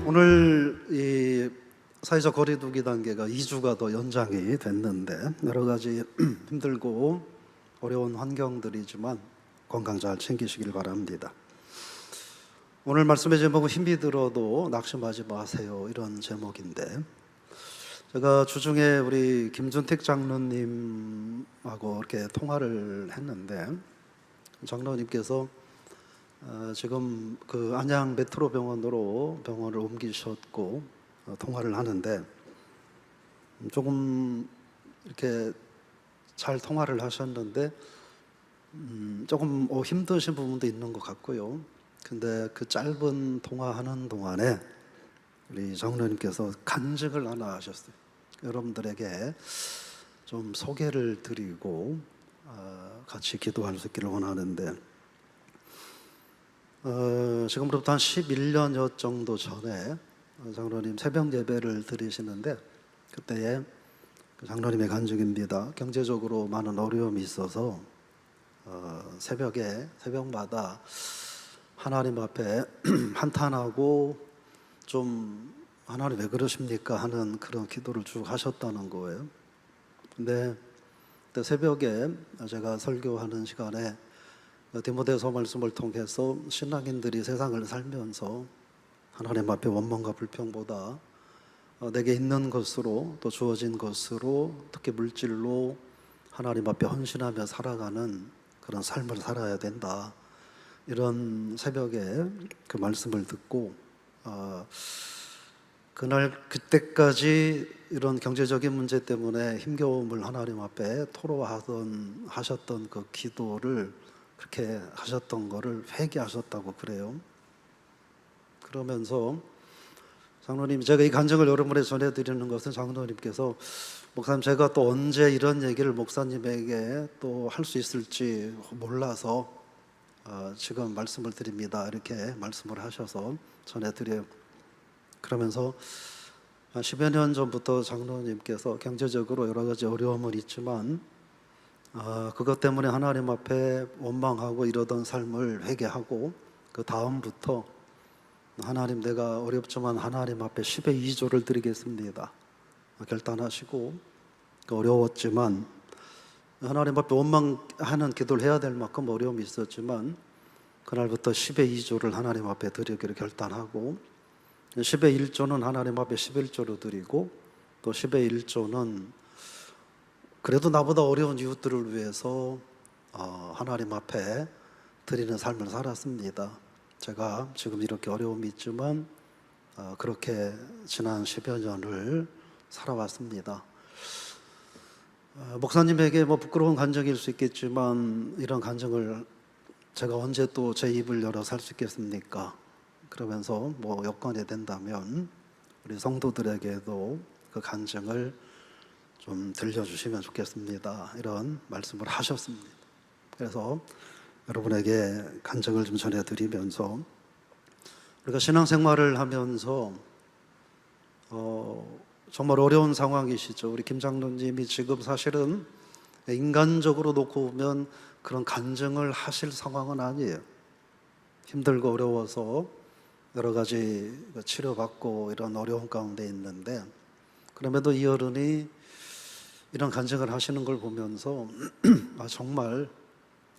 오늘 이 사회적 거리두기 단계가 2주가 더 연장이 됐는데 여러 가지 힘들고 어려운 환경들이지만 건강 잘 챙기시길 바랍니다. 오늘 말씀의 제목은 힘이 들어도 낙심하지 마세요, 이런 제목인데, 제가 주중에 우리 김준택 장로님하고 이렇게 통화를 했는데, 장로님께서 지금 그 안양 메트로 병원으로 병원을 옮기셨고 통화를 하는데, 조금 이렇게 잘 통화를 하셨는데 조금 힘드신 부분도 있는 것 같고요. 근데 그 짧은 통화하는 동안에 우리 장로님께서 간증을 하나 하셨어요. 여러분들에게 좀 소개를 드리고 같이 기도할 수 있기를 원하는데, 지금부터 한 11년여 정도 전에 장로님 새벽 예배를 드리시는데, 그때에 장로님의 간증입니다. 경제적으로 많은 어려움이 있어서 새벽마다 하나님 앞에 한탄하고 좀 하나님 왜 그러십니까 하는 그런 기도를 쭉 하셨다는 거예요. 근데 그때 새벽에 제가 설교하는 시간에 디모데서 말씀을 통해서 신앙인들이 세상을 살면서 하나님 앞에 원망과 불평보다 내게 있는 것으로 또 주어진 것으로, 특히 물질로 하나님 앞에 헌신하며 살아가는 그런 삶을 살아야 된다, 이런 새벽에 그 말씀을 듣고 그때까지 이런 경제적인 문제 때문에 힘겨움을 하나님 앞에 하셨던 그 기도를, 그렇게 하셨던 거를 회개하셨다고 그래요. 그러면서 장로님, 제가 이 간증을 여러분에 전해드리는 것은 장로님께서 목사님, 제가 또 언제 이런 얘기를 목사님에게 또 할 수 있을지 몰라서 지금 말씀을 드립니다, 이렇게 말씀을 하셔서 전해드려요. 그러면서 10여 년 전부터 장로님께서 경제적으로 여러 가지 어려움은 있지만 그것 때문에 하나님 앞에 원망하고 이러던 삶을 회개하고, 그 다음부터 하나님, 내가 어렵지만 하나님 앞에 10의 2조를 드리겠습니다 결단하시고, 어려웠지만 하나님 앞에 원망하는 기도를 해야 될 만큼 어려움이 있었지만 그날부터 10의 2조를 하나님 앞에 드리기로 결단하고, 10의 1조는 하나님 앞에 11조로 드리고, 또 10의 1조는 그래도 나보다 어려운 이웃들을 위해서 하나님 앞에 드리는 삶을 살았습니다. 제가 지금 이렇게 어려움이 있지만 그렇게 지난 10여 년을 살아왔습니다. 목사님에게 부끄러운 간증일 수 있겠지만 이런 간증을 제가 언제 또 제 입을 열어 살 수 있겠습니까? 그러면서 여건이 된다면 우리 성도들에게도 그 간증을 좀 들려주시면 좋겠습니다, 이런 말씀을 하셨습니다. 그래서 여러분에게 간증을 좀 전해드리면서, 우리가 신앙생활을 하면서 정말 어려운 상황이시죠. 우리 김 장로님이 지금 사실은 인간적으로 놓고 보면 그런 간증을 하실 상황은 아니에요. 힘들고 어려워서 여러 가지 치료받고 이런 어려운 가운데 있는데, 그럼에도 이 어른이 이런 간증을 하시는 걸 보면서 정말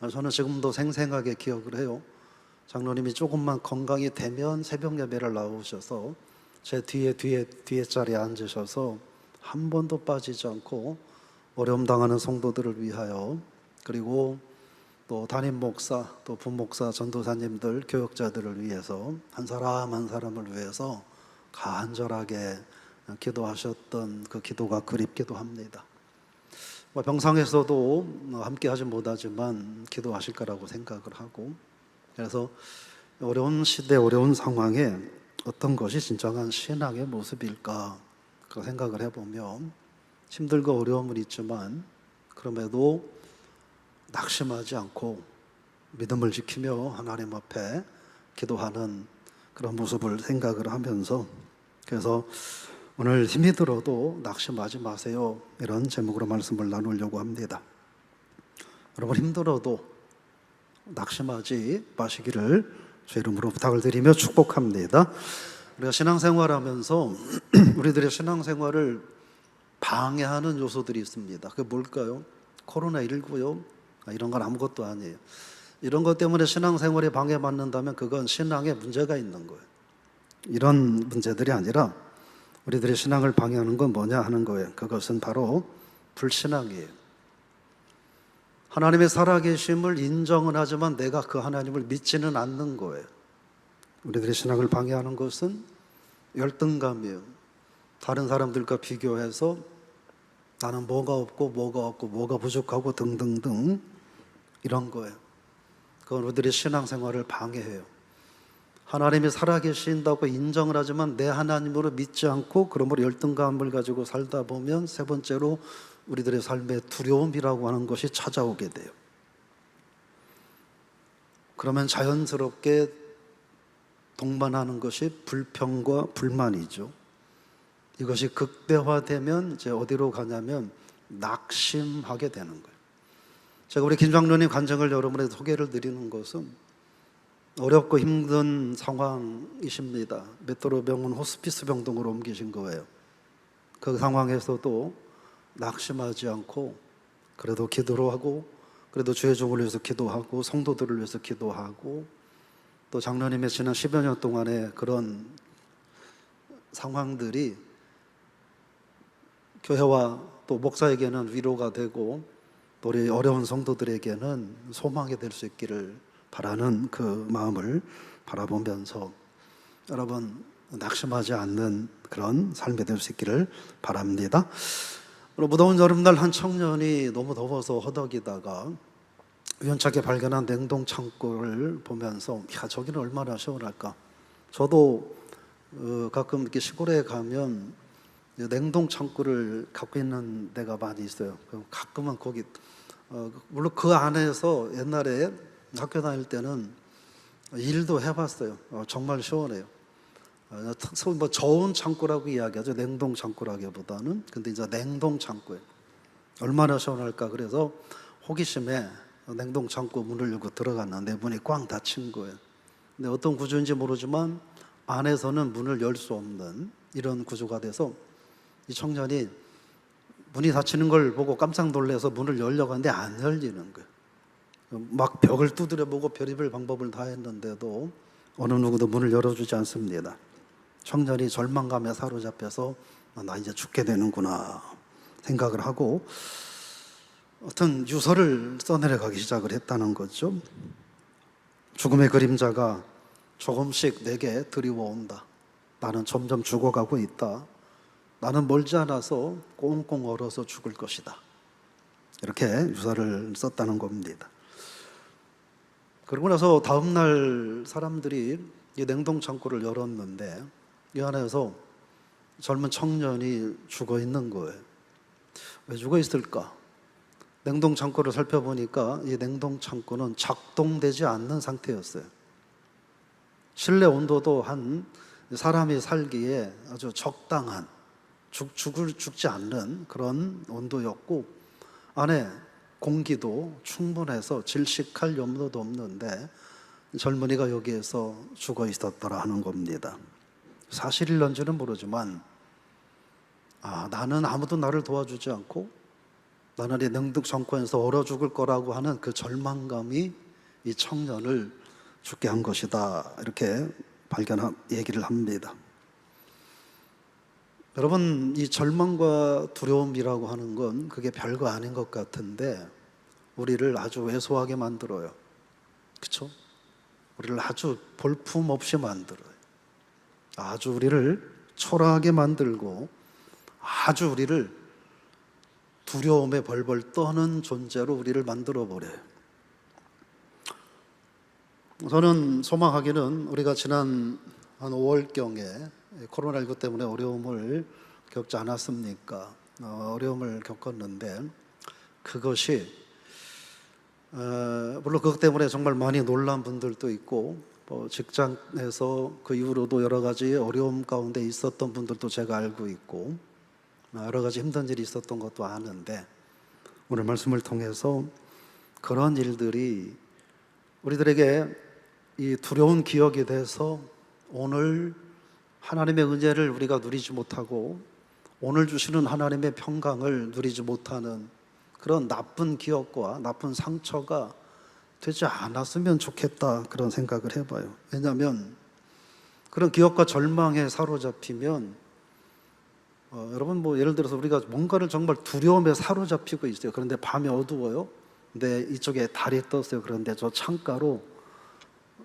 저는 지금도 생생하게 기억을 해요. 장로님이 조금만 건강이 되면 새벽 예배를 나오셔서 제 뒤에 자리에 앉으셔서 한 번도 빠지지 않고 어려움 당하는 성도들을 위하여, 그리고 또 담임 목사, 또 부목사, 전도사님들, 교역자들을 위해서 한 사람 한 사람을 위해서 간절하게 기도하셨던 그 기도가 그립기도 합니다. 병상에서도 함께 하지 못하지만 기도하실 거라고 생각을 하고, 그래서 어려운 시대, 어려운 상황에 어떤 것이 진정한 신앙의 모습일까, 그 생각을 해보면 힘들고 어려움은 있지만 그럼에도 낙심하지 않고 믿음을 지키며 하나님 앞에 기도하는 그런 모습을 생각을 하면서, 그래서 오늘 힘이 들어도 낙심하지 마세요, 이런 제목으로 말씀을 나누려고 합니다. 여러분, 힘들어도 낙심하지 마시기를 주 이름으로 부탁을 드리며 축복합니다. 우리가 신앙생활하면서 우리들의 신앙생활을 방해하는 요소들이 있습니다. 그게 뭘까요? 코로나19요? 이런 건 아무것도 아니에요. 이런 것 때문에 신앙생활에 방해받는다면 그건 신앙에 문제가 있는 거예요. 이런 문제들이 아니라 우리들의 신앙을 방해하는 건 뭐냐 하는 거예요. 그것은 바로 불신앙이에요. 하나님의 살아계심을 인정은 하지만 내가 그 하나님을 믿지는 않는 거예요. 우리들의 신앙을 방해하는 것은 열등감이에요. 다른 사람들과 비교해서 나는 뭐가 없고 뭐가 부족하고 등등등 이런 거예요. 그건 우리들의 신앙생활을 방해해요. 하나님이 살아계신다고 인정을 하지만 내 하나님으로 믿지 않고 그러므로 열등감을 가지고 살다 보면 세 번째로 우리들의 삶에 두려움이라고 하는 것이 찾아오게 돼요. 그러면 자연스럽게 동반하는 것이 불평과 불만이죠. 이것이 극대화되면 이제 어디로 가냐면 낙심하게 되는 거예요. 제가 우리 김 장로님 간증을 여러분에게 소개를 드리는 것은 어렵고 힘든 상황이십니다. 메트로 병원 호스피스 병동으로 옮기신 거예요. 그 상황에서도 낙심하지 않고 그래도 기도를 하고 그래도 주의 종을 위해서 기도하고 성도들을 위해서 기도하고 또 장로님의 지난 10여 년 동안의 그런 상황들이 교회와 또 목사에게는 위로가 되고 또 우리 어려운 성도들에게는 소망이 될 수 있기를 바라는 그 마음을 바라보면서 여러분 낙심하지 않는 그런 삶이 될 수 있기를 바랍니다. 무더운 여름날 한 청년이 너무 더워서 허덕이다가 우연찮게 발견한 냉동 창고를 보면서 야 저기는 얼마나 시원할까. 저도 가끔 이렇게 시골에 가면 냉동 창고를 갖고 있는 데가 많이 있어요. 가끔은 거기 물론 그 안에서 옛날에 학교 다닐 때는 일도 해봤어요. 정말 시원해요. 뭐 저온 창고라고 이야기하죠. 냉동 창고라기보다는. 근데 이제 냉동 창고예요. 얼마나 시원할까. 그래서 호기심에 냉동 창고 문을 열고 들어갔는데 문이 꽝 닫힌 거예요. 근데 어떤 구조인지 모르지만 안에서는 문을 열 수 없는 이런 구조가 돼서 이 청년이 문이 닫히는 걸 보고 깜짝 놀라서 문을 열려고 하는데 안 열리는 거예요. 막 벽을 두드려 보고 별의별 방법을 다 했는데도 어느 누구도 문을 열어주지 않습니다. 청년이 절망감에 사로잡혀서 나 이제 죽게 되는구나 생각을 하고 어떤 유서를 써내려가기 시작을 했다는 거죠. 죽음의 그림자가 조금씩 내게 드리워온다. 나는 점점 죽어가고 있다. 나는 멀지 않아서 꽁꽁 얼어서 죽을 것이다. 이렇게 유서를 썼다는 겁니다. 그러고 나서 다음날 사람들이 이 냉동 창고를 열었는데 이 안에서 젊은 청년이 죽어 있는 거예요. 왜 죽어 있을까? 냉동 창고를 살펴보니까 이 냉동 창고는 작동되지 않는 상태였어요. 실내 온도도 한 사람이 살기에 아주 적당한 죽지 않는 그런 온도였고 안에 공기도 충분해서 질식할 염려도 없는데 젊은이가 여기에서 죽어 있었더라 하는 겁니다. 사실일런지는 모르지만 나는 아무도 나를 도와주지 않고 나는 이 냉동 창고에서 얼어 죽을 거라고 하는 그 절망감이 이 청년을 죽게 한 것이다. 이렇게 얘기를 합니다. 여러분, 이 절망과 두려움이라고 하는 건 그게 별거 아닌 것 같은데 우리를 아주 왜소하게 만들어요. 그렇죠? 우리를 아주 볼품없이 만들어요. 아주 우리를 초라하게 만들고 아주 우리를 두려움에 벌벌 떠는 존재로 우리를 만들어버려요. 저는 소망하기는 우리가 지난 한 5월경에 코로나19 때문에 어려움을 겪지 않았습니까? 어려움을 겪었는데 그것이 물론 그것 때문에 정말 많이 놀란 분들도 있고 직장에서 그 이후로도 여러 가지 어려움 가운데 있었던 분들도 제가 알고 있고 여러 가지 힘든 일이 있었던 것도 아는데 오늘 말씀을 통해서 그런 일들이 우리들에게 이 두려운 기억이 돼서 오늘 하나님의 은혜를 우리가 누리지 못하고 오늘 주시는 하나님의 평강을 누리지 못하는 그런 나쁜 기억과 나쁜 상처가 되지 않았으면 좋겠다, 그런 생각을 해봐요. 왜냐하면 그런 기억과 절망에 사로잡히면 여러분, 뭐 예를 들어서 우리가 뭔가를 정말 두려움에 사로잡히고 있어요. 그런데 밤이 어두워요. 근데 이쪽에 달이 떴어요. 그런데 저 창가로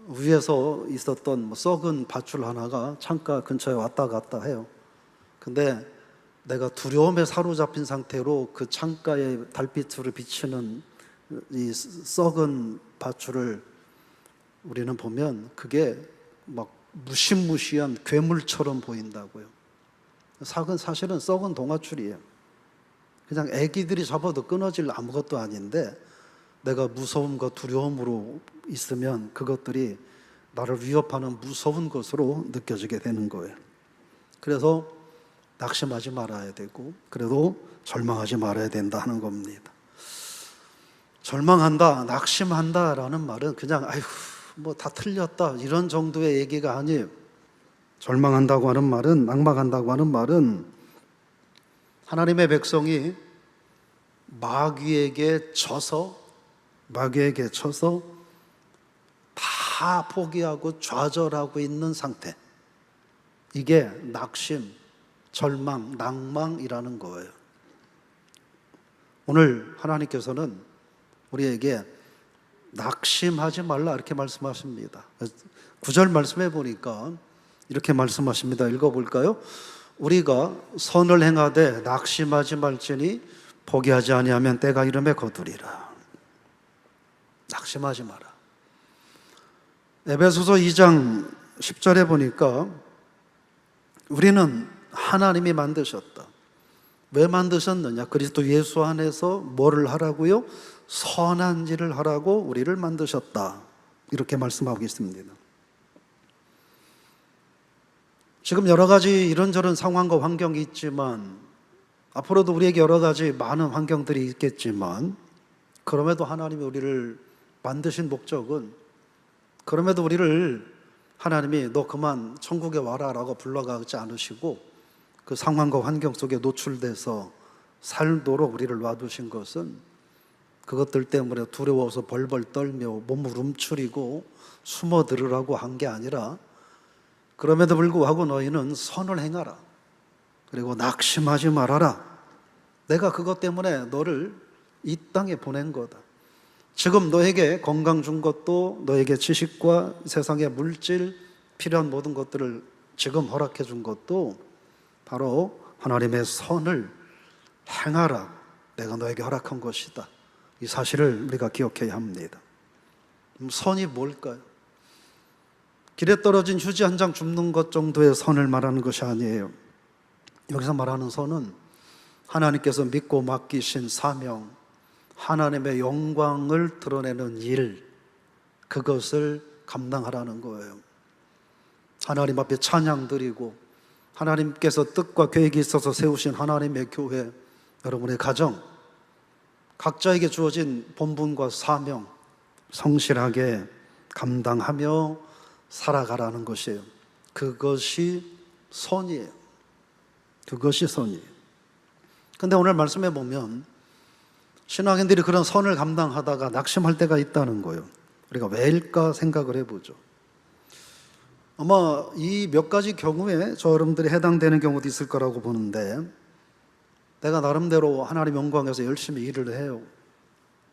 위에서 있었던 뭐 썩은 밧줄 하나가 창가 근처에 왔다 갔다 해요. 근데 내가 두려움에 사로잡힌 상태로 그 창가에 달빛으로 비치는 이 썩은 밧줄을 우리는 보면 그게 막 무시무시한 괴물처럼 보인다고요. 사실은 썩은 동아줄이에요. 그냥 애기들이 잡아도 끊어질 아무것도 아닌데 내가 무서움과 두려움으로 있으면 그것들이 나를 위협하는 무서운 것으로 느껴지게 되는 거예요. 그래서 낙심하지 말아야 되고, 그래도 절망하지 말아야 된다 하는 겁니다. 절망한다, 낙심한다라는 말은 그냥 아이고 뭐 다 틀렸다 이런 정도의 얘기가 아니에요. 절망한다고 하는 말은, 낙망한다고 하는 말은 하나님의 백성이 마귀에게 쳐서 다 포기하고 좌절하고 있는 상태, 이게 낙심, 절망, 낭망이라는 거예요. 오늘 하나님께서는 우리에게 낙심하지 말라 이렇게 말씀하십니다. 9절 말씀해 보니까 이렇게 말씀하십니다. 읽어볼까요? 우리가 선을 행하되 낙심하지 말지니 포기하지 아니하면 때가 이름에 거두리라. 낙심하지 마라. 에베소서 2장 10절에 보니까 우리는 하나님이 만드셨다. 왜 만드셨느냐? 그리스도 예수 안에서 뭐를 하라고요? 선한 일을 하라고 우리를 만드셨다. 이렇게 말씀하고 있습니다. 지금 여러 가지 이런저런 상황과 환경이 있지만, 앞으로도 우리에게 여러 가지 많은 환경들이 있겠지만, 그럼에도 하나님이 우리를 만드신 목적은, 그럼에도 우리를 하나님이 너 그만 천국에 와라 라고 불러가지 않으시고 그 상황과 환경 속에 노출돼서 살도록 우리를 놔두신 것은 그것들 때문에 두려워서 벌벌 떨며 몸을 움츠리고 숨어들으라고 한 게 아니라, 그럼에도 불구하고 너희는 선을 행하라, 그리고 낙심하지 말아라. 내가 그것 때문에 너를 이 땅에 보낸 거다. 지금 너에게 건강 준 것도, 너에게 지식과 세상의 물질, 필요한 모든 것들을 지금 허락해 준 것도 바로 하나님의 선을 행하라, 내가 너에게 허락한 것이다. 이 사실을 우리가 기억해야 합니다. 선이 뭘까요? 길에 떨어진 휴지 한 장 줍는 것 정도의 선을 말하는 것이 아니에요. 여기서 말하는 선은 하나님께서 믿고 맡기신 사명, 하나님의 영광을 드러내는 일, 그것을 감당하라는 거예요. 하나님 앞에 찬양 드리고, 하나님께서 뜻과 계획이 있어서 세우신 하나님의 교회, 여러분의 가정, 각자에게 주어진 본분과 사명 성실하게 감당하며 살아가라는 것이에요. 그것이 선이에요. 그것이 선이에요. 근데 오늘 말씀해 보면 신앙인들이 그런 선을 감당하다가 낙심할 때가 있다는 거예요. 우리가 왜일까 생각을 해보죠. 아마 이 몇 가지 경우에 저 여러분들이 해당되는 경우도 있을 거라고 보는데, 내가 나름대로 하나님 영광에서 열심히 일을 해요.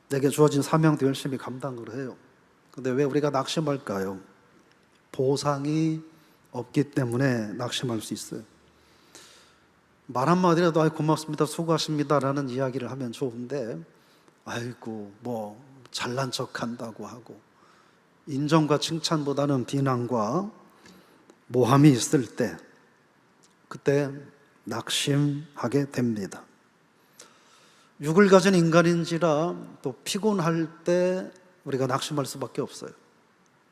내게 주어진 사명도 열심히 감당을 해요. 근데 왜 우리가 낙심할까요? 보상이 없기 때문에 낙심할 수 있어요. 말 한마디라도 고맙습니다, 수고하십니다 라는 이야기를 하면 좋은데, 아이고 뭐 잘난 척 한다고 하고 인정과 칭찬보다는 비난과 모함이 있을 때, 그때 낙심하게 됩니다. 육을 가진 인간인지라 또 피곤할 때 우리가 낙심할 수밖에 없어요.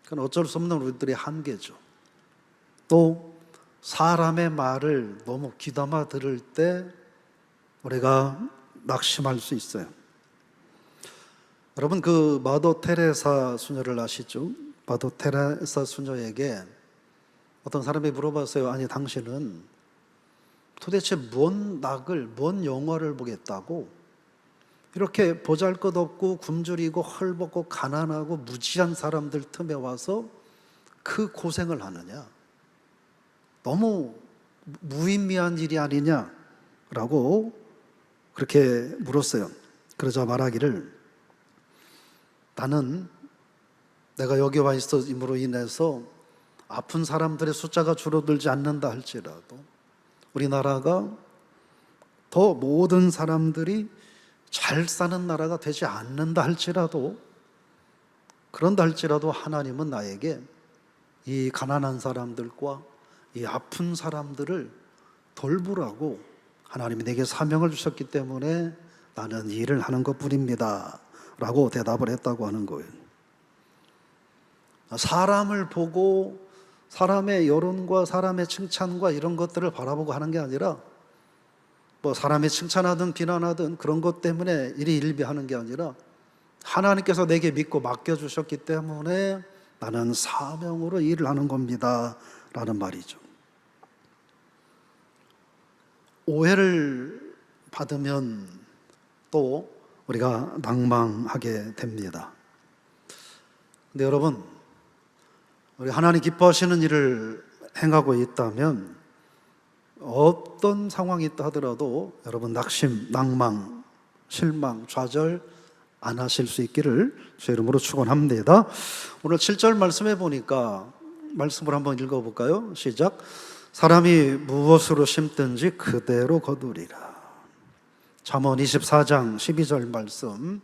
그건 어쩔 수 없는 우리들의 한계죠. 또 사람의 말을 너무 귀담아 들을 때 우리가 낙심할 수 있어요. 여러분, 그 마더 테레사 수녀를 아시죠? 마더 테레사 수녀에게 어떤 사람이 물어봤어요. 아니 당신은 도대체 뭔 영화를 보겠다고 이렇게 보잘것없고 굶주리고 헐벗고 가난하고 무지한 사람들 틈에 와서 그 고생을 하느냐? 너무 무의미한 일이 아니냐라고 그렇게 물었어요. 그러자 말하기를, 나는 내가 여기 와 있음으로 인해서 아픈 사람들의 숫자가 줄어들지 않는다 할지라도, 우리나라가 더 모든 사람들이 잘 사는 나라가 되지 않는다 할지라도, 그런다 할지라도 하나님은 나에게 이 가난한 사람들과 이 아픈 사람들을 돌보라고 하나님이 내게 사명을 주셨기 때문에 나는 이 일을 하는 것뿐입니다 라고 대답을 했다고 하는 거예요. 사람을 보고 사람의 여론과 사람의 칭찬과 이런 것들을 바라보고 하는 게 아니라, 뭐 사람이 칭찬하든 비난하든 그런 것 때문에 일이 일비하는 게 아니라, 하나님께서 내게 믿고 맡겨주셨기 때문에 나는 사명으로 일을 하는 겁니다 라는 말이죠. 오해를 받으면 또 우리가 낭망하게 됩니다. 근데 여러분, 우리 하나님 기뻐하시는 일을 행하고 있다면 어떤 상황이 있다 하더라도 여러분 낙심, 낭망, 실망, 좌절 안 하실 수 있기를 주의 이름으로 축원합니다. 오늘 7절 말씀해 보니까 말씀을 한번 읽어볼까요? 시작. 사람이 무엇으로 심든지 그대로 거두리라. 잠언 24장 12절 말씀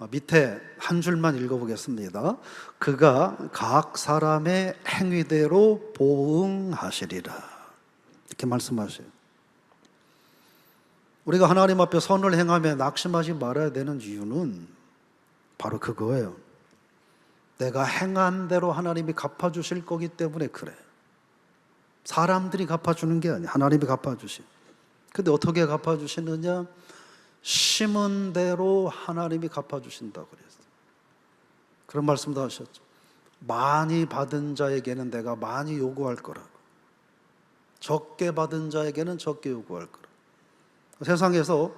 밑에 한 줄만 읽어보겠습니다. 그가 각 사람의 행위대로 보응하시리라. 이렇게 말씀하세요. 우리가 하나님 앞에 선을 행하며 낙심하지 말아야 되는 이유는 바로 그거예요. 내가 행한 대로 하나님이 갚아주실 거기 때문에 그래. 사람들이 갚아주는 게 아니야. 하나님이 갚아주시. 근데 어떻게 갚아주시느냐? 심은 대로 하나님이 갚아주신다고 그랬어요. 그런 말씀도 하셨죠. 많이 받은 자에게는 내가 많이 요구할 거라고, 적게 받은 자에게는 적게 요구할 거라고. 세상에서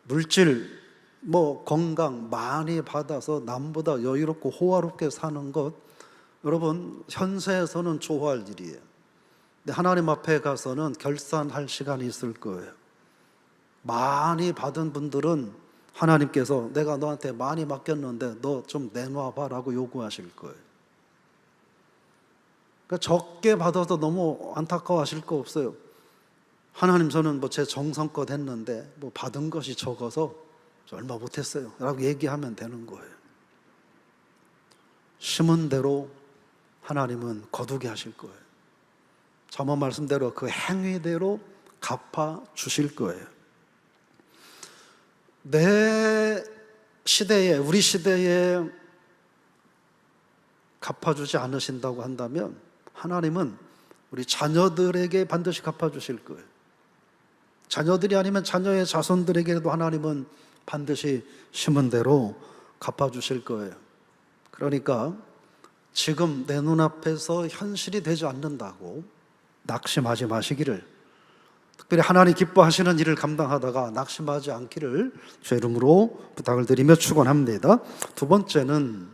물질, 건강 많이 받아서 남보다 여유롭고 호화롭게 사는 것, 여러분 현세에서는 좋아할 일이에요. 근데 하나님 앞에 가서는 결산할 시간이 있을 거예요. 많이 받은 분들은 하나님께서 내가 너한테 많이 맡겼는데 너 좀 내놔봐 라고 요구하실 거예요. 그러니까 적게 받아서 너무 안타까워하실 거 없어요. 하나님, 저는 제 정성껏 했는데 받은 것이 적어서 얼마 못했어요 라고 얘기하면 되는 거예요. 심은 대로 하나님은 거두게 하실 거예요. 잠언 말씀대로 그 행위대로 갚아 주실 거예요. 내 시대에, 우리 시대에 갚아주지 않으신다고 한다면 하나님은 우리 자녀들에게 반드시 갚아주실 거예요. 자녀들이 아니면 자녀의 자손들에게도 하나님은 반드시 심은 대로 갚아주실 거예요. 그러니까 지금 내 눈앞에서 현실이 되지 않는다고 낙심하지 마시기를, 특별히 하나님 기뻐하시는 일을 감당하다가 낙심하지 않기를 주의 이름으로 부탁을 드리며 축원합니다. 두 번째는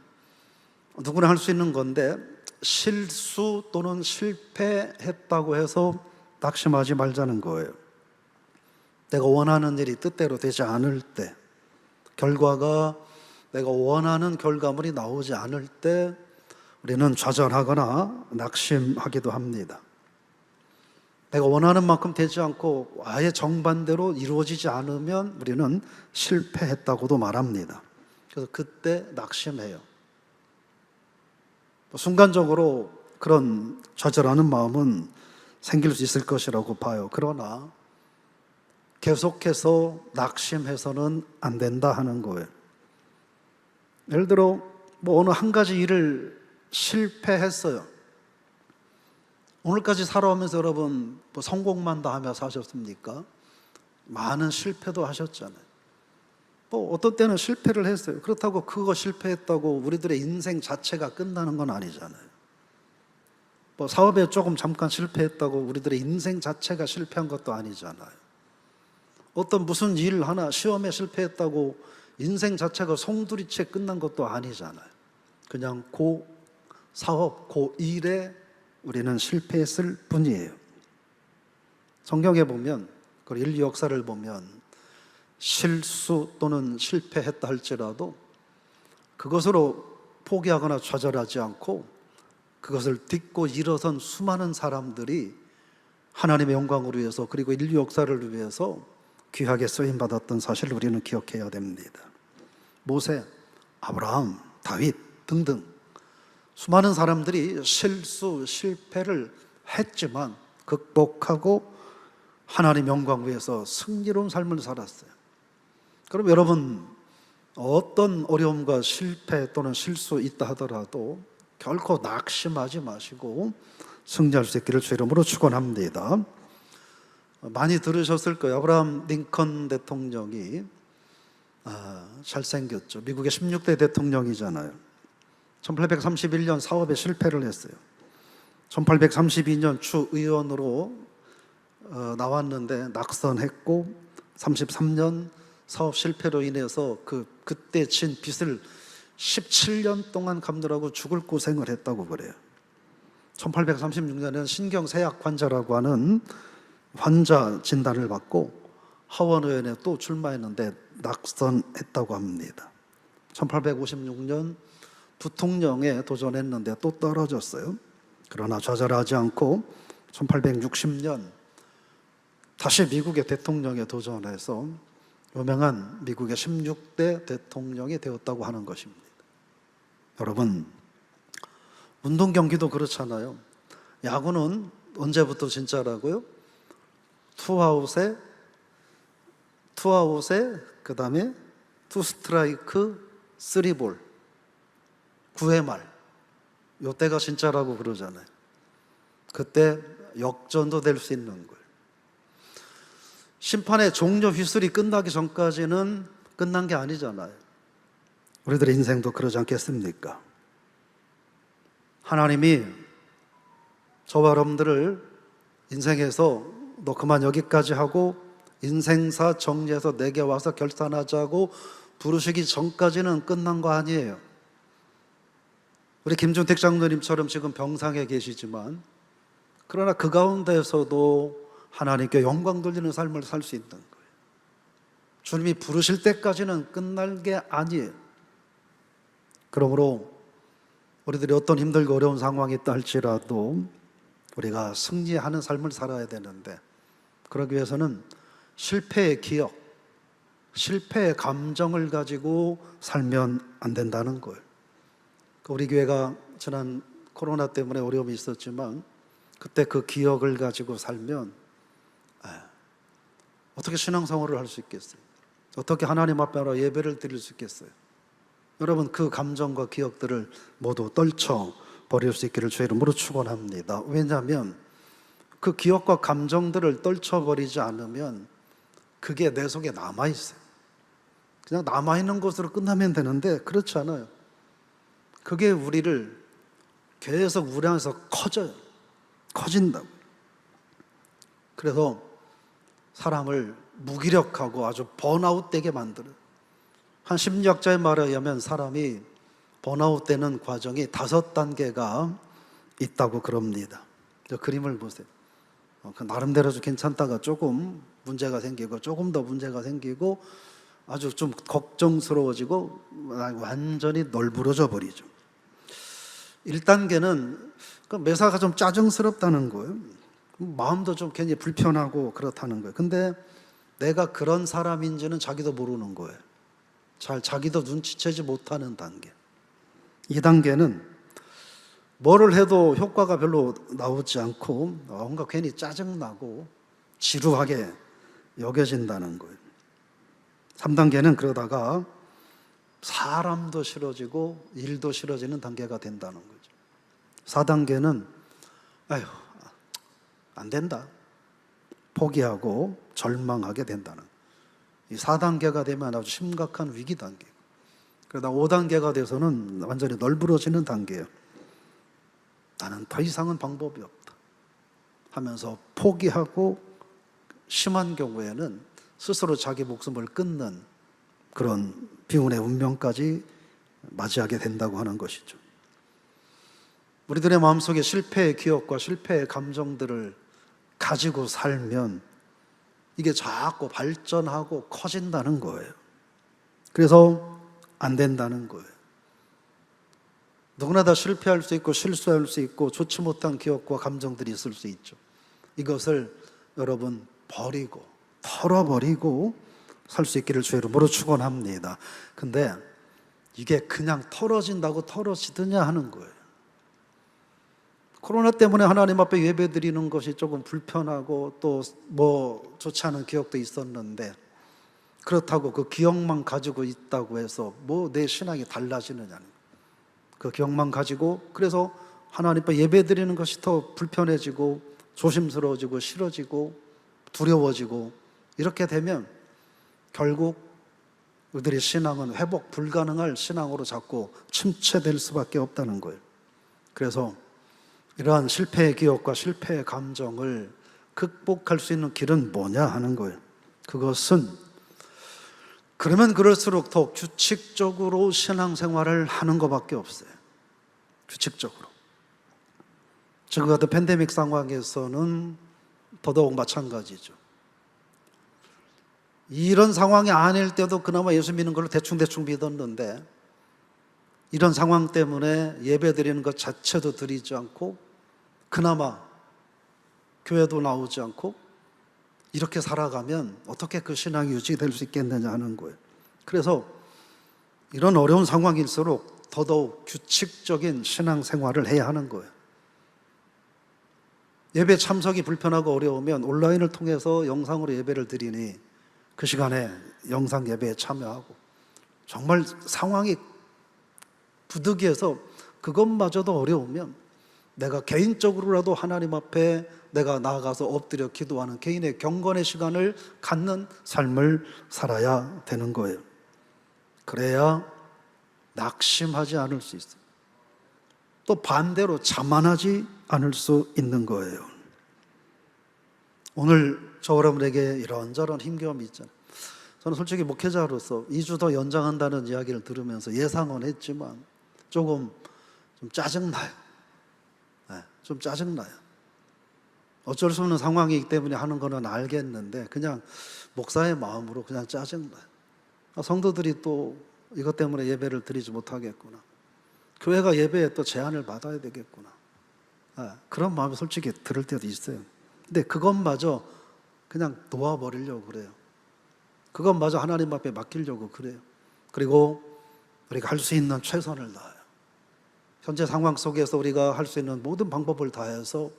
누구나 할 수 있는 건데, 실수 또는 실패했다고 해서 낙심하지 말자는 거예요. 내가 원하는 일이 뜻대로 되지 않을 때, 결과가 내가 원하는 결과물이 나오지 않을 때 우리는 좌절하거나 낙심하기도 합니다. 내가 원하는 만큼 되지 않고 아예 정반대로 이루어지지 않으면 우리는 실패했다고도 말합니다. 그래서 그때 낙심해요. 순간적으로 그런 좌절하는 마음은 생길 수 있을 것이라고 봐요. 그러나 계속해서 낙심해서는 안 된다 하는 거예요. 예를 들어 어느 한 가지 일을 실패했어요. 오늘까지 살아오면서 여러분 성공만 다 하며 사셨습니까? 많은 실패도 하셨잖아요. 어떤 때는 실패를 했어요. 그렇다고 그거 실패했다고 우리들의 인생 자체가 끝나는 건 아니잖아요. 뭐 사업에 조금 잠깐 실패했다고 우리들의 인생 자체가 실패한 것도 아니잖아요. 어떤 무슨 일 하나 시험에 실패했다고 인생 자체가 송두리째 끝난 것도 아니잖아요. 그냥 그 사업, 그 일에 우리는 실패했을 뿐이에요. 성경에 보면, 그 인류 역사를 보면 실수 또는 실패했다 할지라도 그것으로 포기하거나 좌절하지 않고 그것을 딛고 일어선 수많은 사람들이 하나님의 영광을 위해서, 그리고 인류 역사를 위해서 귀하게 쓰임받았던 사실을 우리는 기억해야 됩니다. 모세, 아브라함, 다윗 등등 수많은 사람들이 실수, 실패를 했지만 극복하고 하나님 영광 위해서 승리로운 삶을 살았어요. 그럼 여러분, 어떤 어려움과 실패 또는 실수 있다 하더라도 결코 낙심하지 마시고 승리할 수 있기를 주 이름으로 축원합니다. 많이 들으셨을 거예요. 아브라함 링컨 대통령이 잘생겼죠. 미국의 16대 대통령이잖아요. 1831년 사업에 실패를 했어요. 1832년 주의원으로 나왔는데 낙선했고 33년 사업 실패로 인해서 그때 진 빚을 17년 동안 갚느라고 죽을 고생을 했다고 그래요. 1836년에는 신경쇠약 환자라고 하는 환자 진단을 받고 하원의원에 또 출마했는데 낙선했다고 합니다. 1856년 부통령에 도전했는데 또 떨어졌어요. 그러나 좌절하지 않고 1860년 다시 미국의 대통령에 도전해서 유명한 미국의 16대 대통령이 되었다고 하는 것입니다. 여러분, 운동 경기도 그렇잖아요. 야구는 언제부터 진짜라고요? 투아웃에 그 다음에 투 스트라이크 3볼 9회 말, 요때가 진짜라고 그러잖아요. 그때 역전도 될 수 있는 거예요. 심판의 종료 휘슬이 끝나기 전까지는 끝난 게 아니잖아요. 우리들의 인생도 그러지 않겠습니까? 하나님이 저와 여러분들을 인생에서 너 그만 여기까지 하고 인생사 정리해서 내게 와서 결산하자고 부르시기 전까지는 끝난 거 아니에요. 우리 김준택 장로님처럼 지금 병상에 계시지만 그러나 그 가운데에서도 하나님께 영광 돌리는 삶을 살 수 있는 거예요. 주님이 부르실 때까지는 끝날 게 아니에요. 그러므로 우리들이 어떤 힘들고 어려운 상황이 있다 할지라도 우리가 승리하는 삶을 살아야 되는데, 그러기 위해서는 실패의 기억, 실패의 감정을 가지고 살면 안 된다는 거예요. 우리 교회가 지난 코로나 때문에 어려움이 있었지만 그때 그 기억을 가지고 살면 어떻게 신앙생활을 할 수 있겠어요? 어떻게 하나님 앞에 예배를 드릴 수 있겠어요? 여러분, 그 감정과 기억들을 모두 떨쳐버릴 수 있기를 주의 이름으로 축원합니다. 왜냐하면 그 기억과 감정들을 떨쳐버리지 않으면 그게 내 속에 남아있어요. 그냥 남아있는 것으로 끝나면 되는데 그렇지 않아요. 그게 우리를 계속 우리 안에서 커진다고. 그래서 사람을 무기력하고 아주 번아웃 되게 만들어요. 한 심리학자의 말에 의하면 사람이 번아웃 되는 과정이 5단계가 있다고 그럽니다. 저 그림을 보세요. 나름대로 좀 괜찮다가 조금 문제가 생기고 조금 더 문제가 생기고 아주 좀 걱정스러워지고 완전히 널브러져 버리죠. 1단계는 매사가 좀 짜증스럽다는 거예요. 마음도 좀 괜히 불편하고 그렇다는 거예요. 근데 내가 그런 사람인지는 자기도 모르는 거예요. 자기도 눈치채지 못하는 단계. 2단계는 뭐를 해도 효과가 별로 나오지 않고 뭔가 괜히 짜증나고 지루하게 여겨진다는 거예요. 3단계는 그러다가 사람도 싫어지고 일도 싫어지는 단계가 된다는 거죠. 4단계는 아휴, 안 된다, 포기하고 절망하게 된다는 거예요. 이 4단계가 되면 아주 심각한 위기 단계. 그러다 5단계가 돼서는 완전히 널브러지는 단계예요. 나는 더 이상은 방법이 없다 하면서 포기하고 심한 경우에는 스스로 자기 목숨을 끊는 그런 비운의 운명까지 맞이하게 된다고 하는 것이죠. 우리들의 마음속에 실패의 기억과 실패의 감정들을 가지고 살면 이게 자꾸 발전하고 커진다는 거예요. 그래서 안 된다는 거예요. 누구나 다 실패할 수 있고 실수할 수 있고 좋지 못한 기억과 감정들이 있을 수 있죠. 이것을 여러분 버리고 털어버리고 살 수 있기를 주의 이름으로 축원합니다. 근데 이게 그냥 털어진다고 털어지느냐 하는 거예요. 코로나 때문에 하나님 앞에 예배 드리는 것이 조금 불편하고 또 뭐 좋지 않은 기억도 있었는데 그렇다고 그 기억만 가지고 있다고 해서 뭐 내 신앙이 달라지느냐는 그 기억만 가지고 그래서 하나님 앞에 예배 드리는 것이 더 불편해지고 조심스러워지고 싫어지고 두려워지고 이렇게 되면 결국 우리들의 신앙은 회복 불가능할 신앙으로 자꾸 침체될 수밖에 없다는 거예요. 그래서 이러한 실패의 기억과 실패의 감정을 극복할 수 있는 길은 뭐냐 하는 거예요. 그것은 그러면 그럴수록 더 규칙적으로 신앙생활을 하는 것밖에 없어요. 규칙적으로. 지금 같은 팬데믹 상황에서는 더더욱 마찬가지죠. 이런 상황이 아닐 때도 그나마 예수 믿는 걸로 대충 믿었는데 이런 상황 때문에 예배 드리는 것 자체도 드리지 않고 그나마 교회도 나오지 않고 이렇게 살아가면 어떻게 그 신앙이 유지될 수 있겠느냐 하는 거예요. 그래서 이런 어려운 상황일수록 더더욱 규칙적인 신앙생활을 해야 하는 거예요. 예배 참석이 불편하고 어려우면 온라인을 통해서 영상으로 예배를 드리니 그 시간에 영상 예배에 참여하고 정말 상황이 부득이해서 그것마저도 어려우면 내가 개인적으로라도 하나님 앞에 내가 나아가서 엎드려 기도하는 개인의 경건의 시간을 갖는 삶을 살아야 되는 거예요. 그래야 낙심하지 않을 수 있어요. 또 반대로 자만하지 않을 수 있는 거예요. 오늘 저 여러분에게 이런저런 힘겨움이 있잖아요. 저는 솔직히 목회자로서 2주 더 연장한다는 이야기를 들으면서 예상은 했지만 조금 좀 짜증나요. 네, 좀 짜증나요. 어쩔 수 없는 상황이기 때문에 하는 거는 알겠는데 그냥 목사의 마음으로 그냥 짜증나요. 성도들이 또 이것 때문에 예배를 드리지 못하겠구나. 교회가 예배에 또 제한을 받아야 되겠구나. 네, 그런 마음이 솔직히 들을 때도 있어요. 근데 그것마저 그냥 놓아버리려고 그래요. 그것마저 하나님 앞에 맡기려고 그래요. 그리고 우리가 할 수 있는 최선을 다해요. 현재 상황 속에서 우리가 할 수 있는 모든 방법을 다해서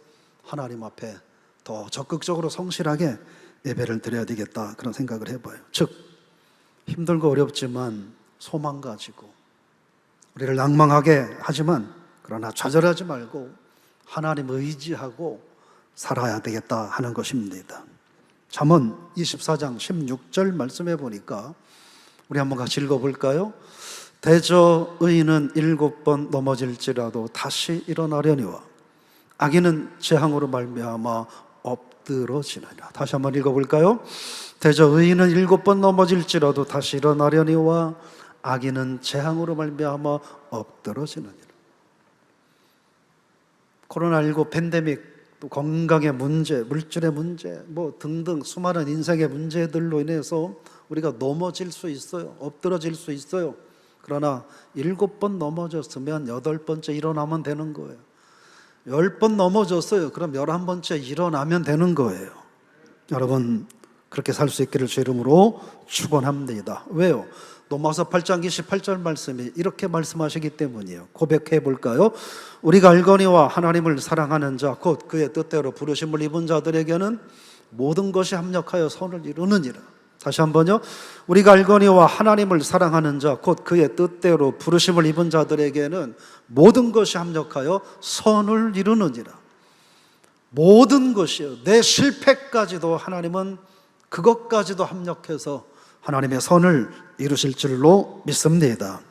하나님 앞에 더 적극적으로 성실하게 예배를 드려야 되겠다 그런 생각을 해봐요. 즉 힘들고 어렵지만 소망 가지고 우리를 낭망하게 하지만 그러나 좌절하지 말고 하나님 의지하고 살아야 되겠다 하는 것입니다. 잠언 24장 16절 말씀해 보니까 우리 한번 같이 읽어볼까요? 대저 의인은 7번 넘어질지라도 다시 일어나려니와 악인은 재앙으로 말미암아 엎드러지느니라. 다시 한번 읽어볼까요? 대저 의인은 7번 넘어질지라도 다시 일어나려니와 악인은 재앙으로 말미암아 엎드러지느니라. 코로나19 팬데믹 또 건강의 문제, 물질의 문제, 뭐 등등 수많은 인생의 문제들로 인해서 우리가 넘어질 수 있어요. 엎드러질 수 있어요. 그러나 7번 넘어졌으면 8번째 일어나면 되는 거예요. 10번 넘어졌어요. 그럼 11번째 일어나면 되는 거예요. 여러분 그렇게 살 수 있기를 주 이름으로 축원합니다. 왜요? 로마서 8장 28절 말씀이 이렇게 말씀하시기 때문이에요. 고백해 볼까요? 우리가 알거니와 하나님을 사랑하는 자 곧 그의 뜻대로 부르심을 입은 자들에게는 모든 것이 합력하여 선을 이루느니라. 다시 한번요. 우리가 알거니와 하나님을 사랑하는 자 곧 그의 뜻대로 부르심을 입은 자들에게는 모든 것이 합력하여 선을 이루느니라. 모든 것이요. 내 실패까지도 하나님은 그것까지도 합력해서 하나님의 선을 이루실 줄로 믿습니다.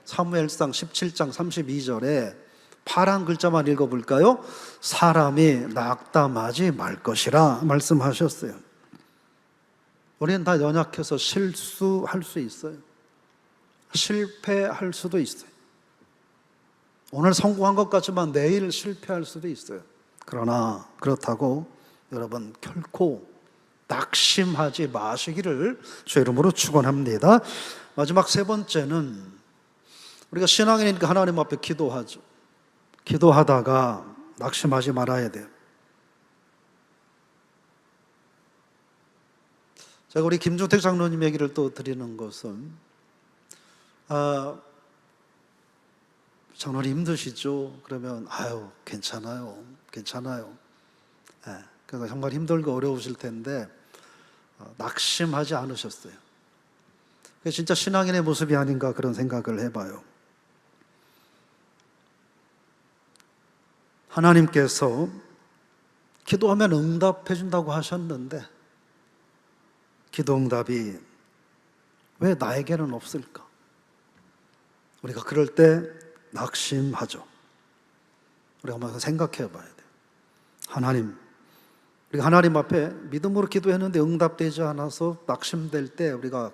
사무엘상 17장 32절에 파란 글자만 읽어볼까요? 사람이 낙담하지 말 것이라 말씀하셨어요. 우리는 다 연약해서 실수할 수 있어요. 실패할 수도 있어요. 오늘 성공한 것 같지만 내일 실패할 수도 있어요. 그러나 그렇다고 여러분 결코 낙심하지 마시기를 주의 이름으로 축원합니다. 마지막 세 번째는 우리가 신앙인이니까 하나님 앞에 기도하죠. 기도하다가 낙심하지 말아야 돼요. 제가 우리 김중택 장로님 얘기를 또 드리는 것은 장로님 힘드시죠? 그러면 아유 괜찮아요. 그래서 정말 힘들고 어려우실 텐데 낙심하지 않으셨어요. 그게 진짜 신앙인의 모습이 아닌가 그런 생각을 해봐요. 하나님께서 기도하면 응답해 준다고 하셨는데 기도 응답이 왜 나에게는 없을까? 우리가 그럴 때 낙심하죠. 우리가 한번 생각해 봐야 돼요. 우리가 하나님 앞에 믿음으로 기도했는데 응답되지 않아서 낙심될 때 우리가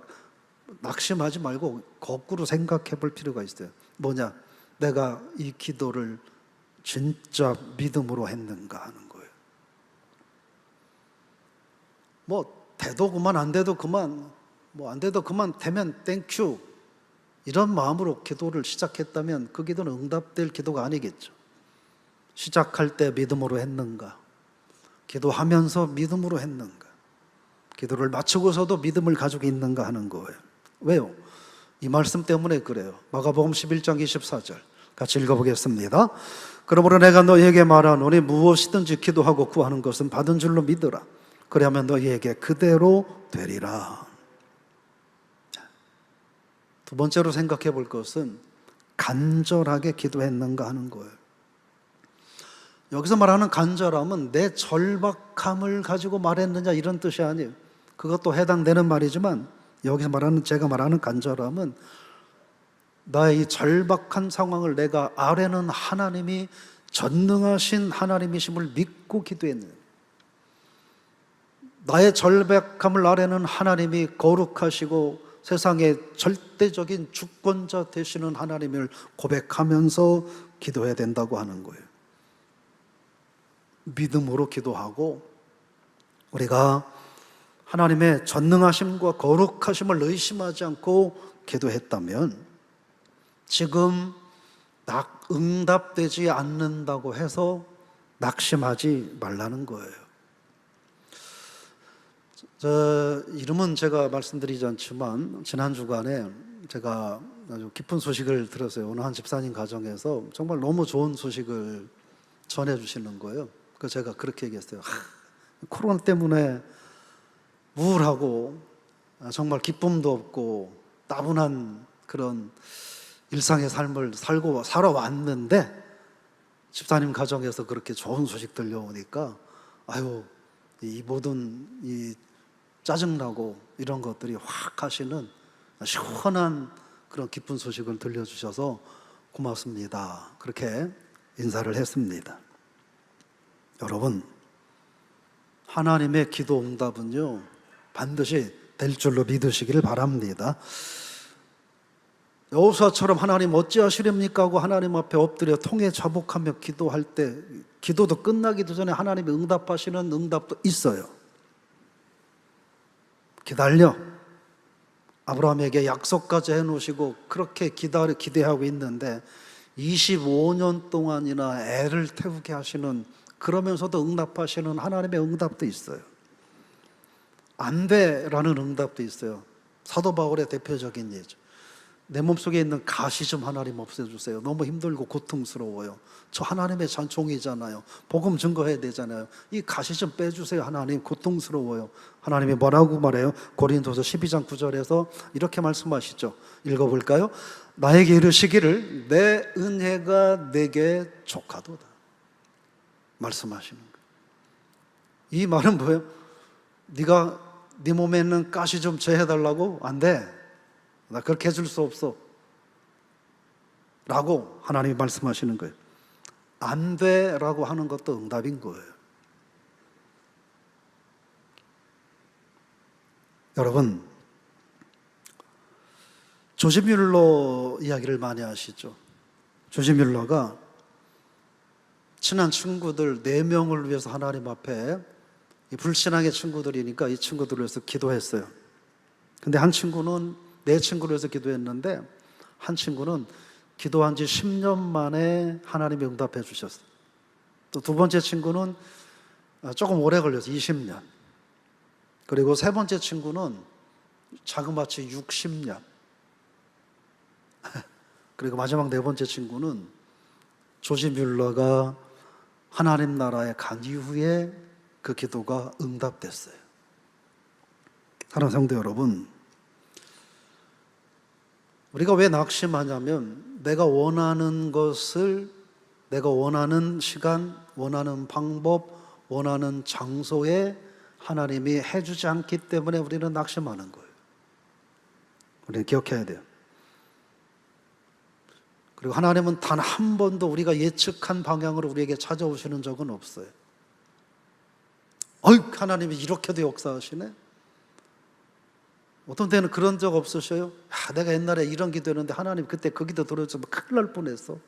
낙심하지 말고 거꾸로 생각해 볼 필요가 있어요. 뭐냐? 내가 이 기도를 진짜 믿음으로 했는가 하는 거예요. 돼도 그만 안 돼도 그만 안 돼도 그만 되면 땡큐 이런 마음으로 기도를 시작했다면 그 기도는 응답될 기도가 아니겠죠. 시작할 때 믿음으로 했는가? 기도하면서 믿음으로 했는가? 기도를 마치고서도 믿음을 가지고 있는가 하는 거예요. 왜요? 이 말씀 때문에 그래요. 마가복음 11장 24절 같이 읽어보겠습니다. 그러므로 내가 너희에게 말하노니 무엇이든지 기도하고 구하는 것은 받은 줄로 믿으라. 그리하면 너희에게 그대로 되리라. 두 번째로 생각해 볼 것은 간절하게 기도했는가 하는 거예요. 여기서 말하는 간절함은 내 절박함을 가지고 말했느냐 이런 뜻이 아니에요. 그것도 해당되는 말이지만 여기서 제가 말하는 간절함은 나의 이 절박한 상황을 내가 아뢰는 하나님이 전능하신 하나님이심을 믿고 기도했는, 나의 절박함을 아뢰는 하나님이 거룩하시고 세상의 절대적인 주권자 되시는 하나님을 고백하면서 기도해야 된다고 하는 거예요. 믿음으로 기도하고 우리가 하나님의 전능하심과 거룩하심을 의심하지 않고 기도했다면 지금 응답되지 않는다고 해서 낙심하지 말라는 거예요. 이름은 제가 말씀드리지 않지만 지난 주간에 제가 아주 기쁜 소식을 들었어요. 어느 한 집사님 가정에서 정말 너무 좋은 소식을 전해주시는 거예요. 그래서 제가 그렇게 얘기했어요. 코로나 때문에 우울하고 정말 기쁨도 없고 따분한 그런 일상의 삶을 살아왔는데 집사님 가정에서 그렇게 좋은 소식 들려오니까 이 모든 이 짜증나고 이런 것들이 확 하시는 시원한 그런 기쁜 소식을 들려주셔서 고맙습니다. 그렇게 인사를 했습니다. 여러분, 하나님의 기도 응답은요 반드시 될 줄로 믿으시기를 바랍니다. 여호수아처럼 하나님 어찌하시렵니까 하고 하나님 앞에 엎드려 통해 자복하며 기도할 때 기도도 끝나기도 전에 하나님이 응답하시는 응답도 있어요. 기다려. 아브라함에게 약속까지 해놓으시고 그렇게 기대하고 있는데 25년 동안이나 애를 태우게 하시는, 그러면서도 응답하시는 하나님의 응답도 있어요. 안 돼라는 응답도 있어요. 사도 바울의 대표적인 예죠. 내 몸속에 있는 가시 좀 하나님 없애주세요. 너무 힘들고 고통스러워요. 저 하나님의 종이잖아요. 복음 증거해야 되잖아요. 이 가시 좀 빼주세요. 하나님 고통스러워요. 하나님이 뭐라고 말해요? 고린도서 12장 9절에서 이렇게 말씀하시죠. 읽어볼까요? 나에게 이르시기를 내 은혜가 내게 족하도다 말씀하시는 거예요. 이 말은 뭐예요? 네가 네 몸에 있는 가시 좀 제해달라고? 안 돼. 나 그렇게 해줄 수 없어 라고 하나님이 말씀하시는 거예요. 안 돼라고 하는 것도 응답인 거예요. 여러분, 조지 뮬러 이야기를 많이 하시죠. 조지 뮬러가 친한 친구들 4명을 위해서 하나님 앞에, 불신앙의 친구들이니까 이 친구들을 위해서 기도했어요. 근데 한 친구는, 4친구를 위해서 기도했는데 한 친구는 기도한 지 10년 만에 하나님이 응답해 주셨어요. 또 2번째 친구는 조금 오래 걸려서 20년. 그리고 3번째 친구는 자그마치 60년. 그리고 마지막 4번째 친구는 조지 뮬러가 하나님 나라에 간 이후에 그 기도가 응답됐어요. 사랑하는 성도 여러분, 우리가 왜 낙심하냐면 내가 원하는 것을 내가 원하는 시간, 원하는 방법, 원하는 장소에 하나님이 해주지 않기 때문에 우리는 낙심하는 거예요. 우리는 기억해야 돼요. 그리고 하나님은 단 한 번도 우리가 예측한 방향으로 우리에게 찾아오시는 적은 없어요. 하나님이 이렇게도 역사하시네? 어떤 때는 그런 적 없으셔요? 내가 옛날에 이런 기도했는데 하나님 그때 그 기도 들어주면 큰일 날 뻔했어.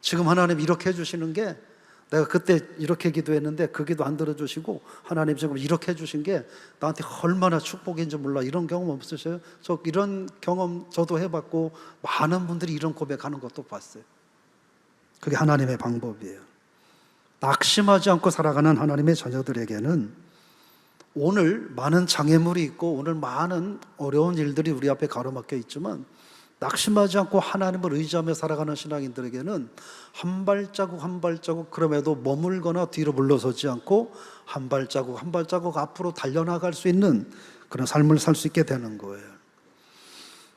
지금 하나님 이렇게 해주시는 게, 내가 그때 이렇게 기도했는데 그 기도 안 들어주시고 하나님 지금 이렇게 해주신 게 나한테 얼마나 축복인지 몰라. 이런 경험 없으셔요? 저 이런 경험 저도 해봤고 많은 분들이 이런 고백하는 것도 봤어요. 그게 하나님의 방법이에요. 낙심하지 않고 살아가는 하나님의 자녀들에게는 오늘 많은 장애물이 있고 오늘 많은 어려운 일들이 우리 앞에 가로막혀 있지만 낙심하지 않고 하나님을 의지하며 살아가는 신앙인들에게는 한 발자국 한 발자국, 그럼에도 머물거나 뒤로 물러서지 않고 한 발자국 한 발자국 앞으로 달려나갈 수 있는 그런 삶을 살 수 있게 되는 거예요.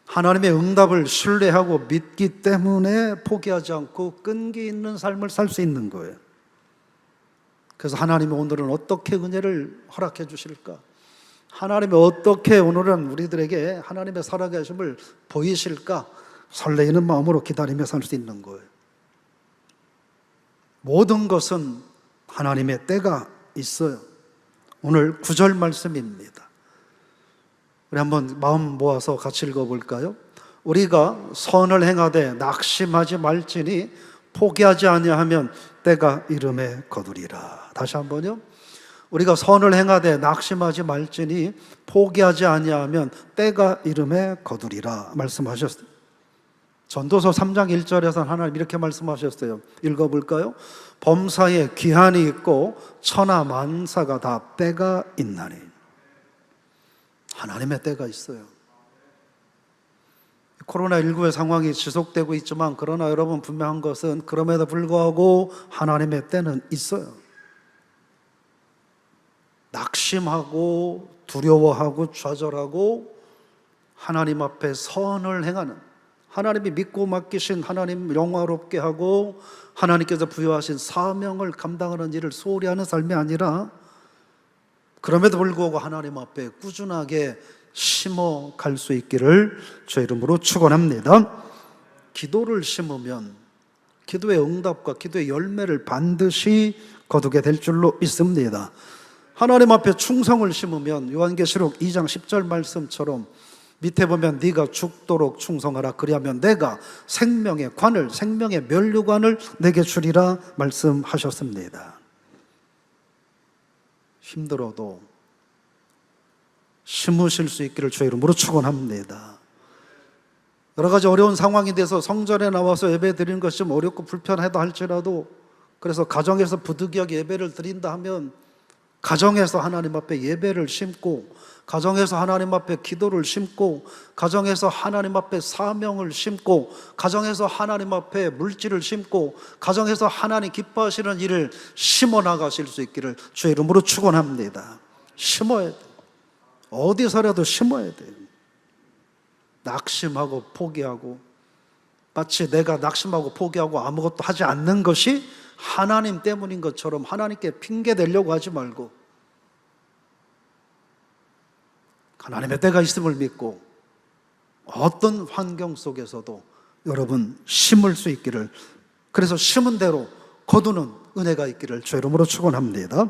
하나님의 응답을 신뢰하고 믿기 때문에 포기하지 않고 끈기 있는 삶을 살 수 있는 거예요. 그래서 하나님이 오늘은 어떻게 은혜를 허락해 주실까? 하나님이 어떻게 오늘은 우리들에게 하나님의 살아계심을 보이실까? 설레이는 마음으로 기다리며 살 수 있는 거예요. 모든 것은 하나님의 때가 있어요. 오늘 9절 말씀입니다. 우리 한번 마음 모아서 같이 읽어볼까요? 우리가 선을 행하되 낙심하지 말지니 포기하지 아니하면 때가 이름에 거두리라. 다시 한번요. 우리가 선을 행하되 낙심하지 말지니 포기하지 아니하면 때가 이름에 거두리라 말씀하셨어요. 전도서 3장 1절에서 하나님 이렇게 말씀하셨어요. 읽어볼까요? 범사에 기한이 있고 천하 만사가 다 때가 있나니. 하나님의 때가 있어요. 코로나19의 상황이 지속되고 있지만 그러나 여러분 분명한 것은 그럼에도 불구하고 하나님의 때는 있어요. 낙심하고 두려워하고 좌절하고 하나님 앞에 선을 행하는, 하나님이 믿고 맡기신 하나님 영화롭게 하고 하나님께서 부여하신 사명을 감당하는 일을 소홀히 하는 삶이 아니라 그럼에도 불구하고 하나님 앞에 꾸준하게 심어 갈 수 있기를 주의 이름으로 축원합니다. 기도를 심으면 기도의 응답과 기도의 열매를 반드시 거두게 될 줄로 믿습니다. 하나님 앞에 충성을 심으면 요한계시록 2장 10절 말씀처럼 밑에 보면 네가 죽도록 충성하라 그리하면 내가 생명의 관을, 생명의 면류관을 내게 주리라 말씀하셨습니다. 힘들어도 심으실 수 있기를 주의 이름으로 축원합니다. 여러 가지 어려운 상황이 돼서 성전에 나와서 예배 드리는 것이 좀 어렵고 불편하다 할지라도, 그래서 가정에서 부득이하게 예배를 드린다 하면 가정에서 하나님 앞에 예배를 심고, 가정에서 하나님 앞에 기도를 심고, 가정에서 하나님 앞에 사명을 심고, 가정에서 하나님 앞에 물질을 심고, 가정에서 하나님 기뻐하시는 일을 심어 나가실 수 있기를 주의 이름으로 축원합니다. 심어야 돼요. 어디서라도 심어야 돼요. 낙심하고 포기하고, 마치 내가 낙심하고 포기하고 아무것도 하지 않는 것이 하나님 때문인 것처럼 하나님께 핑계 대려고 하지 말고 하나님의 때가 있음을 믿고 어떤 환경 속에서도 여러분 심을 수 있기를, 그래서 심은 대로 거두는 은혜가 있기를 주 이름으로 축원합니다.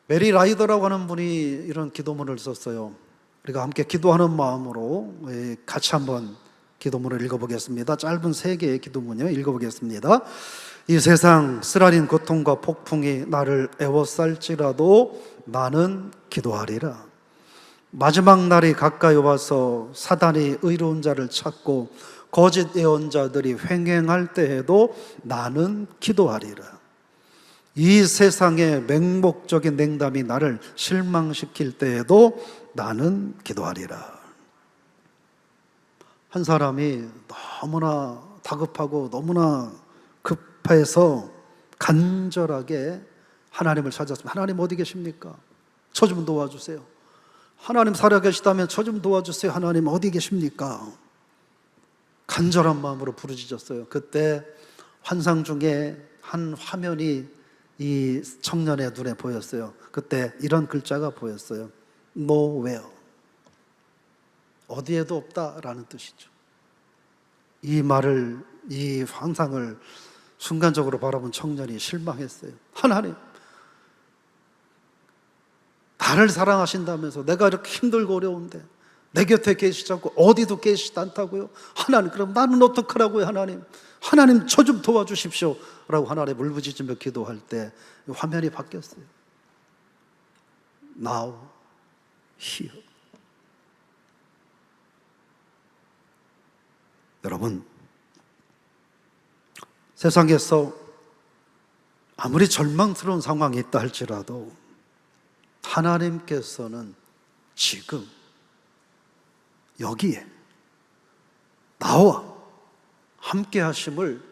메리 라이더라고 하는 분이 이런 기도문을 썼어요. 우리가 함께 기도하는 마음으로 같이 한번 기도문을 읽어보겠습니다. 짧은 3개의 기도문이요. 읽어보겠습니다. 이 세상 쓰라린 고통과 폭풍이 나를 애워쌀지라도 나는 기도하리라. 마지막 날이 가까이 와서 사단이 의로운 자를 찾고 거짓 예언자들이 횡행할 때에도 나는 기도하리라. 이 세상의 맹목적인 냉담이 나를 실망시킬 때에도 나는 기도하리라. 한 사람이 너무나 다급하고 너무나 급해서 간절하게 하나님을 찾았습니다. 하나님 어디 계십니까? 저 좀 도와주세요. 하나님 살아계시다면 저 좀 도와주세요. 하나님 어디 계십니까? 간절한 마음으로 부르짖었어요. 그때 환상 중에 한 화면이 이 청년의 눈에 보였어요. 그때 이런 글자가 보였어요. Nowhere. 어디에도 없다라는 뜻이죠. 이 말을, 이 환상을 순간적으로 바라본 청년이 실망했어요. 하나님, 나를 사랑하신다면서 내가 이렇게 힘들고 어려운데 내 곁에 계시지 않고 어디도 계시지 않다고요? 하나님, 그럼 나는 어떡하라고요? 하나님 저 좀 도와주십시오 라고 하나님 울부짖으며 기도할 때 화면이 바뀌었어요. Now, here. 여러분, 세상에서 아무리 절망스러운 상황이 있다 할지라도 하나님께서는 지금 여기에 나와 함께 하심을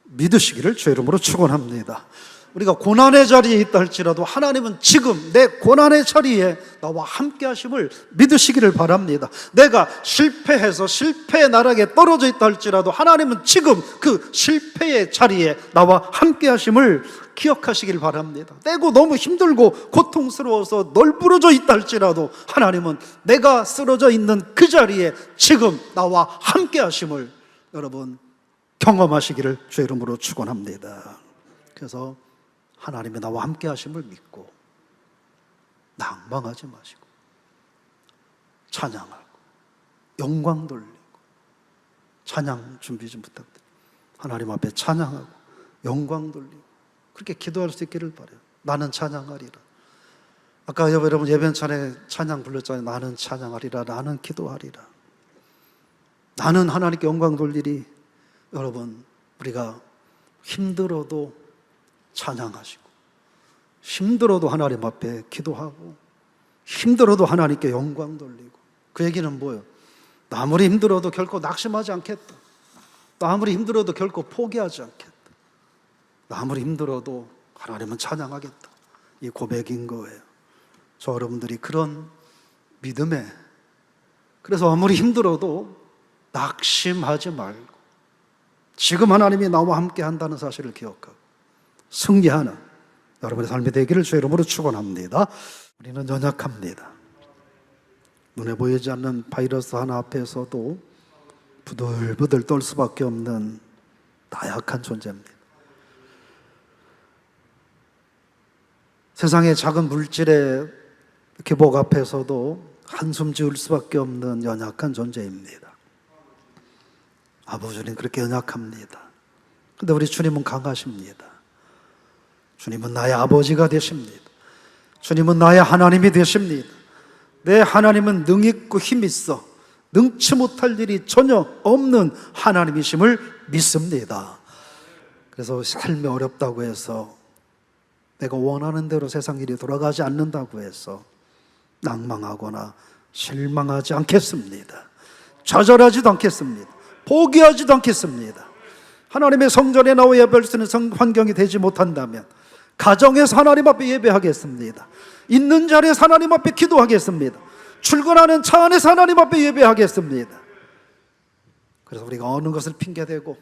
믿으시기를 주 이름으로 축원합니다. 우리가 고난의 자리에 있다 할지라도 하나님은 지금 내 고난의 자리에 나와 함께 하심을 믿으시기를 바랍니다. 내가 실패해서 실패의 나락에 떨어져 있다 할지라도 하나님은 지금 그 실패의 자리에 나와 함께 하심을 기억하시길 바랍니다. 내고 너무 힘들고 고통스러워서 널브러져 있다 할지라도 하나님은 내가 쓰러져 있는 그 자리에 지금 나와 함께 하심을 여러분 경험하시기를 주 이름으로 축원합니다. 그래서 하나님이 나와 함께 하심을 믿고 낭망하지 마시고 찬양하고 영광 돌리고 찬양 준비 좀 부탁드립니다. 하나님 앞에 찬양하고 영광 돌리고 그렇게 기도할 수 있기를 바라요. 나는 찬양하리라. 아까 여러분 예배 전에 찬양 불렀잖아요. 나는 찬양하리라. 나는 기도하리라. 나는 하나님께 영광 돌리리. 여러분, 우리가 힘들어도 찬양하시고 힘들어도 하나님 앞에 기도하고 힘들어도 하나님께 영광 돌리고 그 얘기는 뭐예요? 나 아무리 힘들어도 결코 낙심하지 않겠다. 나 아무리 힘들어도 결코 포기하지 않겠다. 나 아무리 힘들어도 하나님은 찬양하겠다. 이 고백인 거예요. 저 여러분들이 그런 믿음에 그래서 아무리 힘들어도 낙심하지 말고 지금 하나님이 나와 함께 한다는 사실을 기억하고 승리하는 여러분의 삶이 되기를 주의 이름으로 축원합니다. 우리는 연약합니다. 눈에 보이지 않는 바이러스 하나 앞에서도 부들부들 떨 수밖에 없는 나약한 존재입니다. 세상의 작은 물질의 기복 앞에서도 한숨 지을 수밖에 없는 연약한 존재입니다. 아버지, 주님 그렇게 연약합니다. 근데 우리 주님은 강하십니다. 주님은 나의 아버지가 되십니다. 주님은 나의 하나님이 되십니다. 내 하나님은 능 있고 힘 있어 능치 못할 일이 전혀 없는 하나님이심을 믿습니다. 그래서 삶이 어렵다고 해서 내가 원하는 대로 세상 일이 돌아가지 않는다고 해서 낭망하거나 실망하지 않겠습니다. 좌절하지도 않겠습니다. 포기하지도 않겠습니다. 하나님의 성전에 나와 예배할 수 있는 환경이 되지 못한다면 가정에서 하나님 앞에 예배하겠습니다. 있는 자리에서 하나님 앞에 기도하겠습니다. 출근하는 차 안에서 하나님 앞에 예배하겠습니다. 그래서 우리가 어느 것을 핑계대고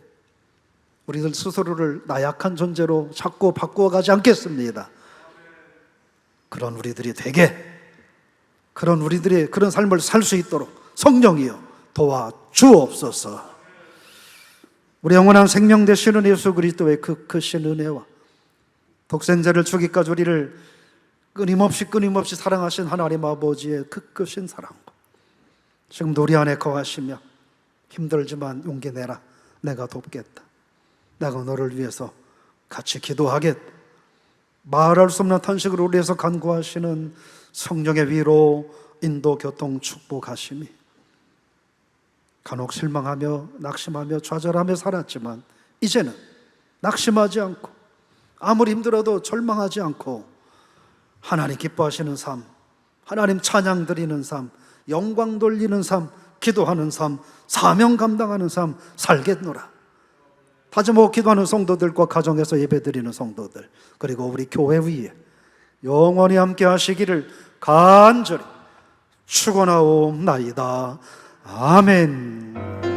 우리들 스스로를 나약한 존재로 자꾸 바꾸어가지 않겠습니다. 그런 우리들이 되게 그런 우리들이 그런 삶을 살 수 있도록 성령이여 도와주옵소서. 우리 영원한 생명 되시는 예수 그리스도의 그 크신 은혜와 독생자를 주기까지 우리를 끊임없이 사랑하신 하나님 아버지의 그 크신 사랑과 지금도 우리 안에 거하시며 힘들지만 용기 내라, 내가 돕겠다, 내가 너를 위해서 같이 기도하겠다, 말할 수 없는 탄식으로 우리 위해서 간구하시는 성령의 위로, 인도, 교통, 축복하심이 간혹 실망하며 낙심하며 좌절하며 살았지만 이제는 낙심하지 않고 아무리 힘들어도 절망하지 않고 하나님 기뻐하시는 삶, 하나님 찬양 드리는 삶, 영광 돌리는 삶, 기도하는 삶, 사명 감당하는 삶 살겠노라. 다짐하고 기도하는 성도들과 가정에서 예배드리는 성도들, 그리고 우리 교회 위에 영원히 함께 하시기를 간절히 축원하옵나이다. 아멘.